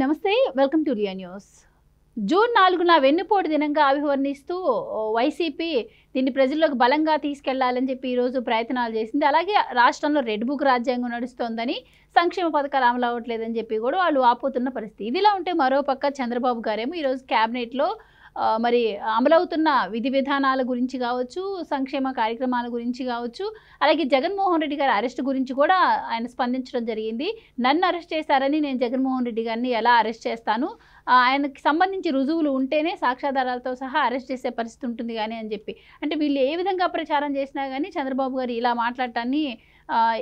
నమస్తే, welcome to Riya news. June 4న వెన్నుపోటు దినంగా అభివర్ణిస్తూ వైసీపీ దీన్ని ప్రజల్లోకి బలంగా తీసుకెళ్లాలని చెప్పి ఈరోజు ప్రయత్నాలు చేసింది. అలాగే రాష్ట్రంలో రెడ్ బుక్ రాజ్యాంగం నడుస్తోందని, సంక్షేమ పథకాలు అమలు అవ్వట్లేదని చెప్పి కూడా వాళ్ళు ఆపుతున్న పరిస్థితి. ఇదిలా ఉంటే మరోపక్క చంద్రబాబు గారేమో ఈరోజు క్యాబినెట్లో మరి అమలవుతున్న విధి విధానాల గురించి కావచ్చు, సంక్షేమ కార్యక్రమాల గురించి కావచ్చు, అలాగే జగన్మోహన్ రెడ్డి గారి అరెస్ట్ గురించి కూడా ఆయన స్పందించడం జరిగింది. నన్ను అరెస్ట్ చేశారని నేను జగన్మోహన్ రెడ్డి గారిని ఎలా అరెస్ట్ చేస్తాను, ఆయనకి సంబంధించి రుజువులు ఉంటేనే సాక్ష్యాధారాలతో సహా అరెస్ట్ చేసే పరిస్థితి ఉంటుంది కానీ అని చెప్పి. అంటే వీళ్ళు ఏ విధంగా ప్రచారం చేసినా కానీ చంద్రబాబు గారు ఇలా మాట్లాడటాన్ని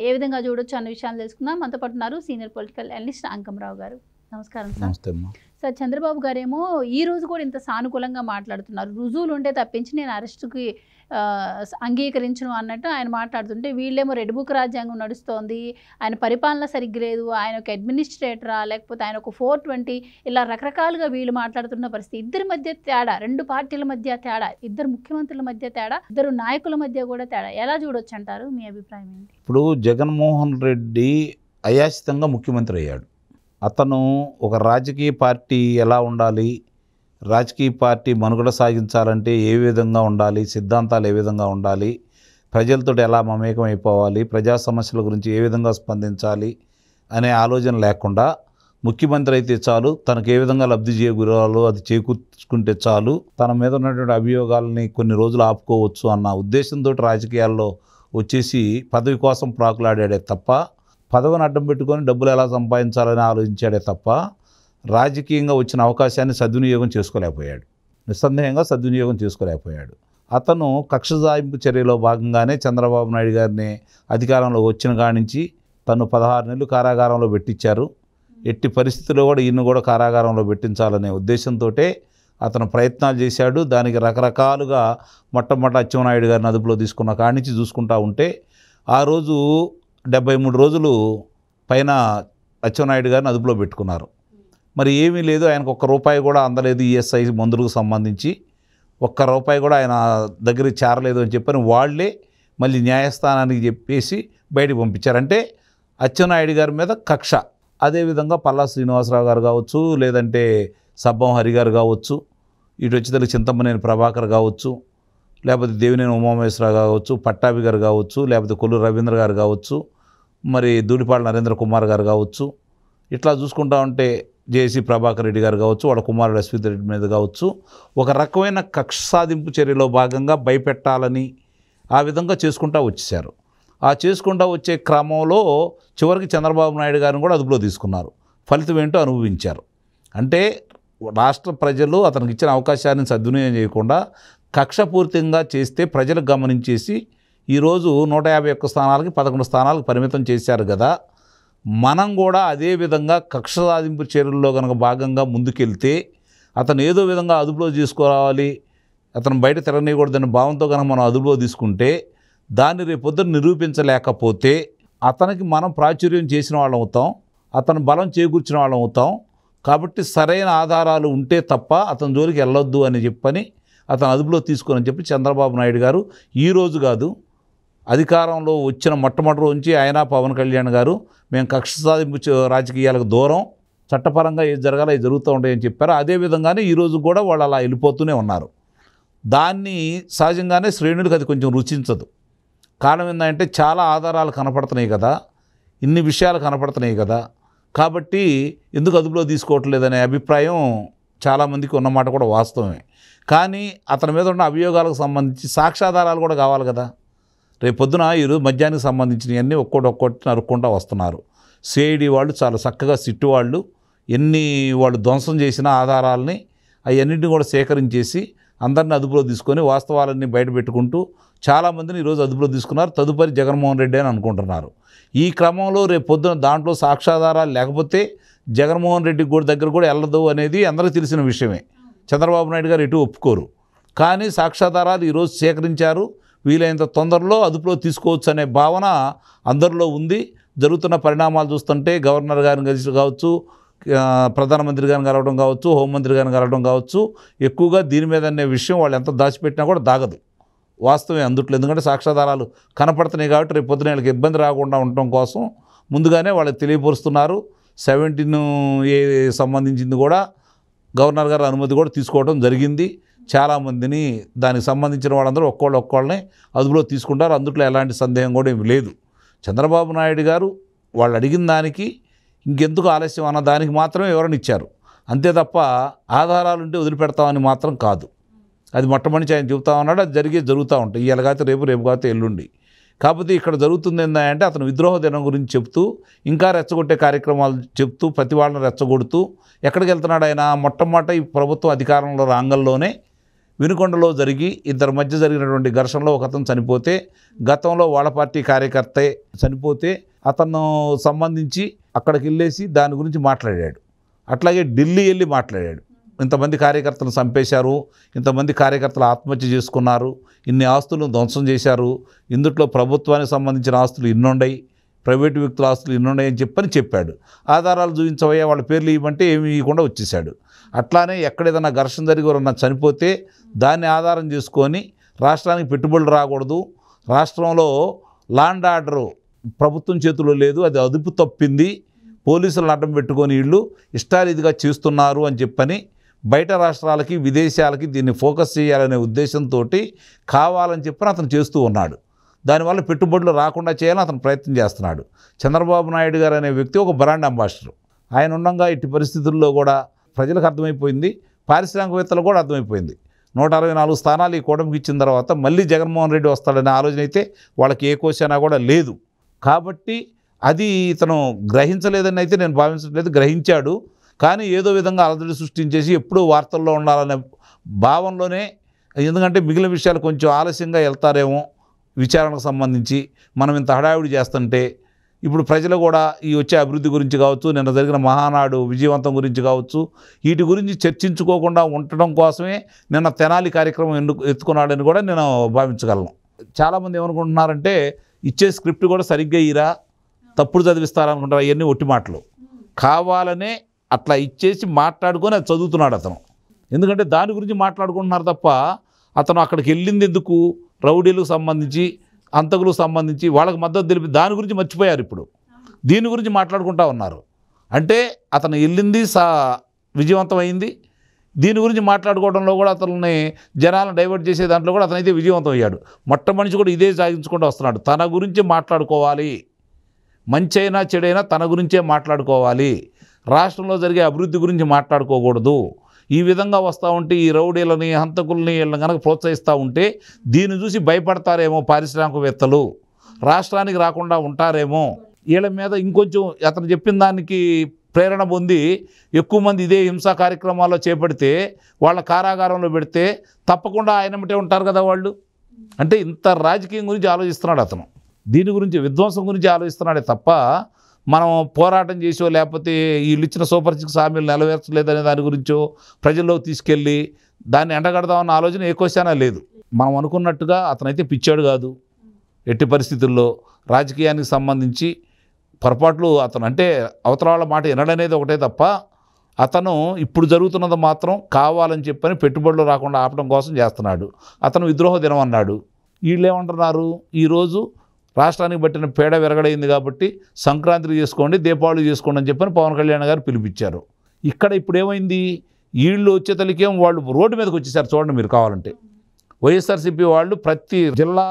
ఏ విధంగా చూడొచ్చు అన్న విషయాలు తెలుసుకుందాం. మనతో పాటు ఉన్నారు సీనియర్ పొలిటికల్ అనలిస్ట్ అంకమరావు గారు. నమస్కారం సార్. సార్, చంద్రబాబు గారేమో ఈ రోజు కూడా ఇంత సానుకూలంగా మాట్లాడుతున్నారు. రుజువులు ఉంటే తప్పించి నేను అరెస్టుకి అంగీకరించను అన్నట్టు ఆయన మాట్లాడుతుంటే, వీళ్ళేమో రెడ్ బుక్ రాజ్యాంగం నడుస్తోంది, ఆయన పరిపాలన సరిగ్గా లేదు, ఆయన ఒక అడ్మినిస్ట్రేటరా లేకపోతే ఆయన ఒక 420 ఇలా రకరకాలుగా వీళ్ళు మాట్లాడుతున్న పరిస్థితి. ఇద్దరి మధ్య తేడా, రెండు పార్టీల మధ్య తేడా, ఇద్దరు ముఖ్యమంత్రుల మధ్య తేడా, ఇద్దరు నాయకుల మధ్య కూడా తేడా. ఎలా చూడొచ్చు అంటారు? మీ అభిప్రాయం ఏంటి? ఇప్పుడు జగన్మోహన్ రెడ్డి అయాచితంగా ముఖ్యమంత్రి అయ్యాడు. అతను ఒక రాజకీయ పార్టీ ఎలా ఉండాలి, రాజకీయ పార్టీ మనుగడ సాగించాలంటే ఏ విధంగా ఉండాలి, సిద్ధాంతాలు ఏ విధంగా ఉండాలి, ప్రజలతో ఎలా మమేకం అయిపోవాలి, ప్రజా సమస్యల గురించి ఏ విధంగా స్పందించాలి అనే ఆలోచన లేకుండా ముఖ్యమంత్రి అయితే చాలు, తనకు ఏ విధంగా లబ్ధి చేకూరాలో అది చేకూర్చుకుంటే చాలు, తన మీద ఉన్నటువంటి అభియోగాలని కొన్ని రోజులు ఆపుకోవచ్చు అన్న ఉద్దేశంతో రాజకీయాల్లో వచ్చేసి పదవి కోసం ప్రాకులాడాడే తప్ప, పదవిని అడ్డం పెట్టుకొని డబ్బులు ఎలా సంపాదించాలని ఆలోచించాడే తప్ప రాజకీయంగా వచ్చిన అవకాశాన్ని సద్వినియోగం చేసుకోలేకపోయాడు. నిస్సందేహంగా సద్వినియోగం చేసుకోలేకపోయాడు. అతను కక్ష సాధింపు చర్యలో భాగంగానే చంద్రబాబు నాయుడు గారిని అధికారంలో వచ్చిన కాడి నుంచి తను 16 నెలలు కారాగారంలో పెట్టించారు. ఎట్టి పరిస్థితుల్లో కూడా ఈయన కూడా కారాగారంలో పెట్టించాలనే ఉద్దేశంతో అతను ప్రయత్నాలు చేశాడు. దానికి రకరకాలుగా మొట్టమొదటి అచ్చెన్నాయుడు గారిని అదుపులో తీసుకున్న కాడి నుంచి చూసుకుంటూ ఉంటే ఆ రోజు 73 రోజులు పైన అచ్చెన్నాయుడు గారిని అదుపులో పెట్టుకున్నారు. మరి ఏమీ లేదు, ఆయనకు ₹1 కూడా అందలేదు. ఈఎస్ఐ మందులకు సంబంధించి ₹1 కూడా ఆయన దగ్గర చేరలేదు అని చెప్పని వాళ్ళే మళ్ళీ న్యాయస్థానానికి చెప్పేసి బయటకు పంపించారంటే అచ్చెన్నాయుడు గారి మీద కక్ష. అదేవిధంగా పల్లా శ్రీనివాసరావు గారు కావచ్చు, లేదంటే సబ్బం హరి గారు కావచ్చు, ఇటు వచ్చేసరికి చింతమనేని ప్రభాకర్ కావచ్చు, లేకపోతే దేవినేని ఉమామహేశ్వరరావు కావచ్చు, పట్టాభి గారు కావచ్చు, లేకపోతే కొల్లు రవీంద్ర గారు కావచ్చు, మరి ధూళిపాళ నరేంద్ర కుమార్ గారు కావచ్చు, ఇట్లా చూసుకుంటా ఉంటే జేసీ ప్రభాకర్ రెడ్డి గారు కావచ్చు, వాళ్ళ కుమారుడు అశ్విత్ రెడ్డి మీద కావచ్చు, ఒక రకమైన కక్ష సాధింపు చర్యలో భాగంగా భయపెట్టాలని ఆ విధంగా చేసుకుంటూ వచ్చేసారు. ఆ చేసుకుంటూ వచ్చే క్రమంలో చివరికి చంద్రబాబు నాయుడు గారిని కూడా అదుపులో తీసుకున్నారు. ఫలితం ఏంటో అనుభవించారు. అంటే రాష్ట్ర ప్రజలు అతనికి ఇచ్చిన అవకాశాన్ని సద్వినియోగం చేయకుండా కక్షపూరితంగా చేస్తే ప్రజలు గమనించేసి ఈరోజు 151 స్థానాలకి 11 స్థానాలకు పరిమితం చేశారు కదా. మనం కూడా అదే విధంగా కక్ష సాధింపు చర్యల్లో కనుక భాగంగా ముందుకెళ్తే అతను ఏదో విధంగా అదుపులో తీసుకురావాలి, అతను బయట తిరగనీయకూడదనే భావంతో కనుక మనం అదుపులో తీసుకుంటే దాన్ని రేపొద్దున నిరూపించలేకపోతే అతనికి మనం ప్రాచుర్యం చేసిన వాళ్ళం అవుతాం, అతను బలం చేకూర్చిన వాళ్ళం అవుతాం. కాబట్టి సరైన ఆధారాలు ఉంటే తప్ప అతని జోలికి వెళ్ళొద్దు అని చెప్పని అతను అదుపులో తీసుకొని చెప్పి చంద్రబాబు నాయుడు గారు ఈరోజు కాదు, అధికారంలో వచ్చిన మొట్టమొదటి రోజు నుంచి ఆయన పవన్ కళ్యాణ్ గారు మేము కక్ష సాధింపు రాజకీయాలకు దూరం, చట్టపరంగా ఏది జరగాలో అది జరుగుతూ ఉంటాయని చెప్పారు. అదేవిధంగానే ఈరోజు కూడా వాళ్ళు అలా వెళ్ళిపోతూనే ఉన్నారు. దాన్ని సహజంగానే శ్రేణులకు అది కొంచెం రుచించదు. కారణం ఏంటంటే చాలా ఆధారాలు కనపడుతున్నాయి కదా, ఇన్ని విషయాలు కనపడుతున్నాయి కదా, కాబట్టి ఎందుకు అదుపులో తీసుకోవట్లేదనే అభిప్రాయం చాలామందికి ఉన్నమాట కూడా వాస్తవమే. కానీ అతని మీద ఉన్న అభియోగాలకు సంబంధించి సాక్ష్యాధారాలు కూడా కావాలి కదా. రేపొద్దున ఈరోజు మద్యానికి సంబంధించినవన్నీ ఒక్కొక్కటి నరుక్కుంటూ వస్తున్నారు. సిఐడి వాళ్ళు చాలా చక్కగా సిట్టు వాళ్ళు వాళ్ళు ధ్వంసం చేసిన ఆధారాలని అవన్నింటినీ కూడా సేకరించేసి అందరినీ అదుపులో తీసుకొని వాస్తవాలన్నీ బయట పెట్టుకుంటూ చాలామందిని ఈరోజు అదుపులో తీసుకున్నారు. తదుపరి జగన్మోహన్ రెడ్డి అని అనుకుంటున్నారు. ఈ క్రమంలో రేపొద్దున దాంట్లో సాక్ష్యాధారాలు లేకపోతే జగన్మోహన్ రెడ్డి దగ్గర కూడా వెళ్ళదు అనేది అందరికీ తెలిసిన విషయమే. చంద్రబాబు నాయుడు గారు ఎటు ఒప్పుకోరు. కానీ సాక్ష్యాధారాలు ఈరోజు సేకరించారు, వీలైనంత తొందరలో అదుపులో తీసుకోవచ్చు అనే భావన అందరిలో ఉంది. జరుగుతున్న పరిణామాలు చూస్తుంటే గవర్నర్ గారిని కలిసి కావచ్చు, ప్రధానమంత్రి గారిని కలవడం కావచ్చు, హోంమంత్రి గారిని కలవడం కావచ్చు, ఎక్కువగా దీని మీద అనే విషయం వాళ్ళు ఎంత దాచిపెట్టినా కూడా దాగదు. వాస్తవమే అందుట్లో, ఎందుకంటే సాక్ష్యాధారాలు కనపడుతున్నాయి కాబట్టి రేపు పొద్దున వాళ్ళకి ఇబ్బంది రాకుండా ఉండటం కోసం ముందుగానే వాళ్ళకి తెలియపరుస్తున్నారు. 17A సంబంధించింది కూడా గవర్నర్ గారి అనుమతి కూడా తీసుకోవడం జరిగింది. చాలామందిని దానికి సంబంధించిన వాళ్ళందరూ ఒక్కోళ్ళని అదుపులో తీసుకుంటారు. అందులో ఎలాంటి సందేహం కూడా ఏమి లేదు. చంద్రబాబు నాయుడు గారు వాళ్ళు అడిగిన దానికి ఇంకెందుకు ఆలస్యం అన్న దానికి మాత్రమే వివరణ ఇచ్చారు. అంతే తప్ప ఆధారాలుంటే వదిలిపెడతామని మాత్రం కాదు. అది మొట్టమొదటి ఆయన చెబుతా ఉన్నాడు. అది జరుగుతూ ఉంటాయి. ఇవాళ కాకపోతే రేపు కాకపోతే ఎల్లుండి. కాకపోతే ఇక్కడ జరుగుతుంది ఏంటంటే అతను విద్రోహ దినం గురించి చెప్తూ ఇంకా రెచ్చగొట్టే కార్యక్రమాలు చెప్తూ ప్రతి వాళ్ళని రెచ్చగొడుతూ ఎక్కడికి వెళ్తున్నాడు ఆయన? మొట్టమొదట ఈ ప్రభుత్వం అధికారంలో రాంగంలోనే వినుకొండలో ఇద్దరి మధ్య జరిగినటువంటి ఘర్షణలో ఒక అతను చనిపోతే, గతంలో వాళ్ళ పార్టీ కార్యకర్తే చనిపోతే అతను సంబంధించి అక్కడికి వెళ్ళేసి దాని గురించి మాట్లాడాడు. అట్లాగే ఢిల్లీ వెళ్ళి మాట్లాడాడు. ఇంతమంది కార్యకర్తలు చంపేశారు, ఇంతమంది కార్యకర్తలు ఆత్మహత్య చేసుకున్నారు, ఇన్ని ఆస్తులను ధ్వంసం చేశారు, ఇందుట్లో ప్రభుత్వానికి సంబంధించిన ఆస్తులు ఇన్నుండయి, ప్రైవేటు వ్యక్తుల ఆస్తులు ఇన్నుండయి అని చెప్పాడు. ఆధారాలు చూపించవయ్యా, వాళ్ళ పేర్లు ఇవ్వమంటే ఏమి ఇవ్వకుండా వచ్చేసాడు. అట్లానే ఎక్కడేదన్నా ఘర్షణ జరిగి ఎవరన్నా చనిపోతే దాన్ని ఆధారం చేసుకొని రాష్ట్రానికి పెట్టుబడులు రాకూడదు, రాష్ట్రంలో లాండ్ ఆర్డరు ప్రభుత్వం చేతిలో లేదు, అది అదుపు తప్పింది, పోలీసులను అడ్డం పెట్టుకొని వీళ్ళు ఇష్టారీతిగా చేస్తున్నారు అని చెప్పని బయట రాష్ట్రాలకి విదేశాలకి దీన్ని ఫోకస్ చేయాలనే ఉద్దేశంతో కావాలని చెప్పని అతను చేస్తూ ఉన్నాడు. దానివల్ల పెట్టుబడులు రాకుండా చేయాలని అతను ప్రయత్నం చేస్తున్నాడు. చంద్రబాబు నాయుడు గారు అనే వ్యక్తి ఒక బ్రాండ్ అంబాసిడర్. ఆయన ఉండగా ఇట్టి పరిస్థితుల్లో కూడా ప్రజలకు అర్థమైపోయింది, పారిశ్రామికవేత్తలకు కూడా అర్థమైపోయింది. 164 స్థానాలు ఈ కూటమికి ఇచ్చిన తర్వాత మళ్ళీ జగన్మోహన్ రెడ్డి వస్తాడనే ఆలోచన అయితే వాళ్ళకి ఏ క్వశ్చన్ కూడా లేదు. కాబట్టి అది ఇతను గ్రహించలేదని అయితే నేను భావించట్లేదు. గ్రహించాడు, కానీ ఏదో విధంగా అలజడి సృష్టించేసి ఎప్పుడూ వార్తల్లో ఉండాలనే భావంలోనే, ఎందుకంటే మిగిలిన విషయాలు కొంచెం ఆలస్యంగా వెళ్తారేమో విచారణకు సంబంధించి, మనం ఇంత హడావిడి చేస్తుంటే ఇప్పుడు ప్రజలు కూడా ఈ వచ్చే అభివృద్ధి గురించి కావచ్చు, నిన్న జరిగిన మహానాడు విజయవంతం గురించి కావచ్చు, వీటి గురించి చర్చించుకోకుండా ఉండటం కోసమే నిన్న తెనాలి కార్యక్రమం ఎత్తుకున్నాడని కూడా నేను భావించగలను. చాలామంది ఏమనుకుంటున్నారంటే ఇచ్చే స్క్రిప్ట్ కూడా సరిగ్గా ఇరా, తప్పుడు చదివిస్తారనుకుంటారు. అవన్నీ ఒట్టి మాటలు. కావాలనే అట్లా ఇచ్చేసి మాట్లాడుకొని అది చదువుతున్నాడు అతను. ఎందుకంటే దాని గురించి మాట్లాడుకుంటున్నారు తప్ప అతను అక్కడికి వెళ్ళింది ఎందుకు? రౌడీలకు సంబంధించి, అంతకులకు సంబంధించి వాళ్ళకి మద్దతు తెలిపి దాని గురించి మర్చిపోయారు. ఇప్పుడు దీని గురించి మాట్లాడుకుంటా ఉన్నారు. అంటే అతను వెళ్ళింది విజయవంతమైంది, దీని గురించి మాట్లాడుకోవడంలో కూడా అతన్ని జనాలను డైవర్ట్ చేసే దాంట్లో కూడా అతనైతే విజయవంతం అయ్యాడు. మొట్టమనిషి కూడా ఇదే సాగించుకుంటూ వస్తున్నాడు. తన గురించి మాట్లాడుకోవాలి, మంచి అయినా చెడైనా తన గురించే మాట్లాడుకోవాలి, రాష్ట్రంలో జరిగే అభివృద్ధి గురించి మాట్లాడుకోకూడదు. ఈ విధంగా వస్తూ ఉంటే ఈ రౌడీలని, హంతకుల్ని వీళ్ళని కనుక ప్రోత్సహిస్తూ ఉంటే దీన్ని చూసి భయపడతారేమో పారిశ్రామికవేత్తలు, రాష్ట్రానికి రాకుండా ఉంటారేమో, వీళ్ళ మీద ఇంకొంచెం అతను చెప్పిన దానికి ప్రేరణ పొంది ఎక్కువ మంది ఇదే హింసా కార్యక్రమాల్లో చేపడితే వాళ్ళ కారాగారంలో పెడితే తప్పకుండా ఆయనమటే ఉంటారు కదా వాళ్ళు. అంటే ఇంత రాజకీయం గురించి ఆలోచిస్తున్నాడు అతను. దీని గురించి, విధ్వంసం గురించి ఆలోచిస్తున్నాడే తప్ప మనం పోరాటం చేసో లేకపోతే వీళ్ళు ఇచ్చిన సూపర్ 6 హామీలు నెరవేర్చలేదనే దాని గురించో ప్రజల్లోకి తీసుకెళ్ళి దాన్ని ఎండగడదామన్న ఆలోచన ఏ క్వశ్చన్ లేదు. మనం అనుకున్నట్టుగా అతనైతే పిచ్చాడు కాదు. ఎట్టి పరిస్థితుల్లో రాజకీయానికి సంబంధించి పొరపాట్లు అతను, అంటే అవతల వాళ్ళ మాట వినడనేది ఒకటే తప్ప అతను ఇప్పుడు జరుగుతున్నది మాత్రం కావాలని చెప్పని పెట్టుబడులు రాకుండా ఆపడం కోసం చేస్తున్నాడు. అతను విద్రోహ దినం అన్నాడు. వీళ్ళు ఏమంటున్నారు, ఈరోజు రాష్ట్రానికి పట్టిన పేడ విరగడైంది కాబట్టి సంక్రాంతి చేసుకోండి, దీపావళి చేసుకోండి అని చెప్పని పవన్ కళ్యాణ్ గారు పిలిపించారు. ఇక్కడ ఇప్పుడు ఏమైంది, వీళ్ళు వచ్చేతలికేం వాళ్ళు రోడ్డు మీదకి వచ్చేసారు. చూడండి మీరు కావాలంటే వైఎస్ఆర్సీపీ వాళ్ళు ప్రతి జిల్లా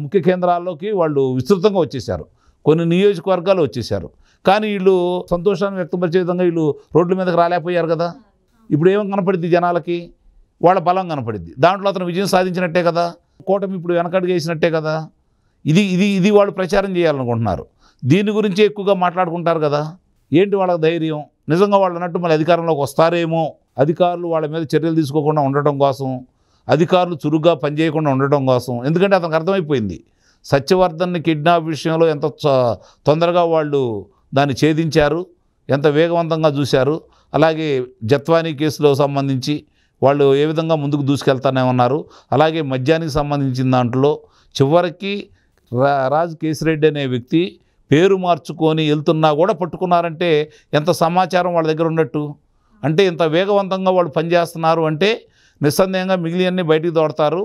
ముఖ్య కేంద్రాల్లోకి వాళ్ళు విస్తృతంగా వచ్చేసారు, కొన్ని నియోజకవర్గాలు వచ్చేసారు. కానీ వీళ్ళు సంతోషాన్ని వ్యక్తపరిచే విధంగా వీళ్ళు రోడ్ల మీదకి రాలేకపోయారు కదా. ఇప్పుడు ఏం కనపడిద్ది జనాలకి? వాళ్ళ బలం కనపడిద్ది. దాంట్లో అతను విజయం సాధించినట్టే కదా, కూటమి ఇప్పుడు వెనకడుగు వేసినట్టే కదా. ఇది వాళ్ళు ప్రచారం చేయాలనుకుంటున్నారు. దీని గురించి ఎక్కువగా మాట్లాడుకుంటారు కదా. ఏంటి వాళ్ళకి ధైర్యం? నిజంగా వాళ్ళు అన్నట్టు మళ్ళీ అధికారంలోకి వస్తారేమో, అధికారులు వాళ్ళ మీద చర్యలు తీసుకోకుండా ఉండటం కోసం, అధికారులు చురుగ్గా పనిచేయకుండా ఉండటం కోసం. ఎందుకంటే అతనికి అర్థమైపోయింది సత్యవర్ధన్ని కిడ్నాప్ విషయంలో ఎంత తొందరగా వాళ్ళు దాన్ని ఛేదించారు, ఎంత వేగవంతంగా చూశారు. అలాగే జత్వానీ కేసులో సంబంధించి వాళ్ళు ఏ విధంగా ముందుకు దూసుకెళ్తానే ఉన్నారు. అలాగే మద్యానికి సంబంధించిన దాంట్లో చివరికి రాజ్ కేసిరెడ్డి అనే వ్యక్తి పేరు మార్చుకొని వెళ్తున్నా కూడా పట్టుకున్నారంటే ఎంత సమాచారం వాళ్ళ దగ్గర ఉన్నట్టు. అంటే ఇంత వేగవంతంగా వాళ్ళు పనిచేస్తున్నారు అంటే నిస్సందేహంగా మిగిలినన్ని బయటికి తోడతారు.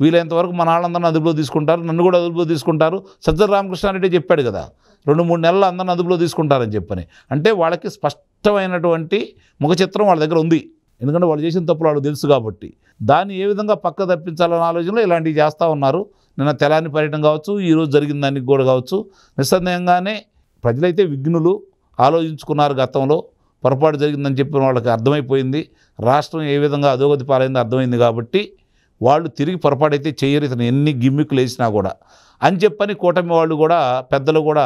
వీలైనంతవరకు మన వాళ్ళందరినీ అదుపులో తీసుకుంటారు, నన్ను కూడా అదుపులో తీసుకుంటారు. సజ్జల రామకృష్ణారెడ్డి చెప్పాడు కదా, 2-3 నెలలు అందరిని అదుపులో తీసుకుంటారని చెప్పని. అంటే వాళ్ళకి స్పష్టమైనటువంటి ముఖ చిత్రం వాళ్ళ దగ్గర ఉంది. ఎందుకంటే వాళ్ళు చేసిన తప్పులు వాళ్ళకి తెలుసు కాబట్టి దాన్ని ఏ విధంగా పక్క తప్పించాలన్న ఆలోచనలో ఇలాంటివి చేస్తూ ఉన్నారు. నిన్న తెలాని పర్యటన కావచ్చు, ఈరోజు జరిగిన దానికి కూడా కావచ్చు. నిస్సందేహంగానే ప్రజలైతే విఘ్నులు, ఆలోచించుకున్నారు. గతంలో పొరపాటు జరిగిందని చెప్పిన వాళ్ళకి అర్థమైపోయింది. రాష్ట్రం ఏ విధంగా అధోగతి పాలైందో అర్థమైంది కాబట్టి వాళ్ళు తిరిగి పొరపాటు అయితే చేయరు, ఇతను ఎన్ని గిమ్మిక్కులు వేసినా కూడా అని చెప్పని కూటమి వాళ్ళు కూడా, పెద్దలు కూడా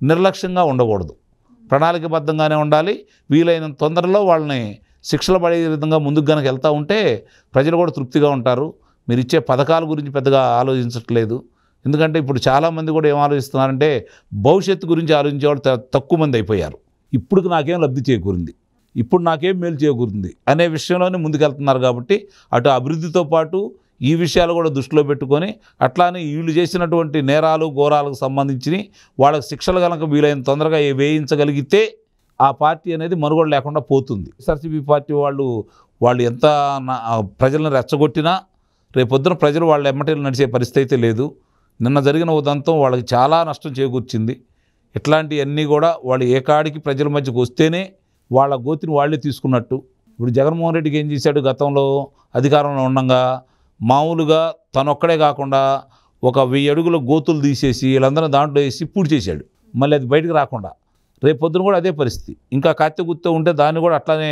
నిర్లక్ష్యంగా ఉండకూడదు, ప్రణాళికబద్ధంగానే ఉండాలి. వీలైనంత తొందరలో వాళ్ళని శిక్షలు పడే విధంగా ముందుకు కనుక వెళ్తూ ఉంటే ప్రజలు కూడా తృప్తిగా ఉంటారు. మీరు ఇచ్చే పథకాల గురించి పెద్దగా ఆలోచించట్లేదు. ఎందుకంటే ఇప్పుడు చాలామంది కూడా ఏం ఆలోచిస్తున్నారంటే భవిష్యత్తు గురించి ఆలోచించేవాళ్ళు తక్కువ మంది అయిపోయారు. ఇప్పుడు నాకేం లబ్ధి చేకూరింది, ఇప్పుడు నాకేం మేలు చేకూరింది అనే విషయంలోనే ముందుకెళ్తున్నారు. కాబట్టి అటు అభివృద్ధితో పాటు ఈ విషయాలు కూడా దృష్టిలో పెట్టుకొని అట్లానే వీళ్ళు చేసినటువంటి నేరాలు ఘోరాలకు సంబంధించి వాళ్ళకి శిక్షలు కనుక వీలైన తొందరగా వేయించగలిగితే ఆ పార్టీ అనేది మనుగడ లేకుండా పోతుంది. ఎస్ఆర్సీపీ పార్టీ వాళ్ళు ఎంత ప్రజలను రెచ్చగొట్టినా రేపొద్దున ప్రజలు వాళ్ళ ఎమ్మటేలు నడిచే పరిస్థితి అయితే లేదు. నిన్న జరిగిన ఉదంతం వాళ్ళకి చాలా నష్టం చేకూర్చింది. ఇట్లాంటివన్నీ కూడా వాళ్ళు ఏకాడికి ప్రజల మధ్యకు వస్తేనే వాళ్ళ గోతిని వాళ్ళే తీసుకున్నట్టు. ఇప్పుడు జగన్మోహన్ రెడ్డికి ఏం చేశాడు, గతంలో అధికారంలో ఉండగా మామూలుగా తనొక్కడే కాకుండా ఒక 1000 అడుగుల గోతులు తీసేసి వీళ్ళందరూ దాంట్లో వేసి పూడి చేశాడు. మళ్ళీ అది బయటకు రాకుండా రేపొద్దున కూడా అదే పరిస్థితి. ఇంకా కత్తి గుర్తు ఉంటే దాన్ని కూడా అట్లానే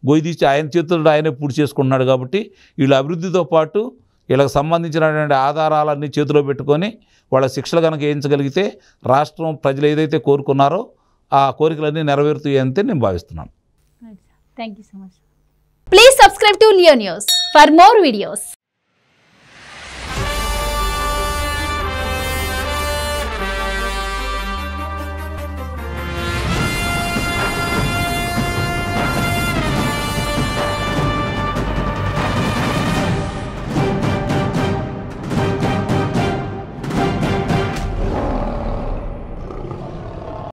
గొయ్యి తీసి ఆయన చేతుల్లో ఆయనే పూడి చేసుకుంటున్నాడు. కాబట్టి వీళ్ళ అభివృద్ధితో పాటు వీళ్ళకి సంబంధించినటువంటి ఆధారాలన్నీ చేతిలో పెట్టుకొని వాళ్ళ శిక్షలు కనుక వేయించగలిగితే రాష్ట్రం ప్రజలు ఏదైతే కోరుకున్నారో ఆ కోరికలన్నీ నెరవేరుతాయి అంతే నేను భావిస్తున్నాను. Thank you so much. Please subscribe to Leo news for more videos.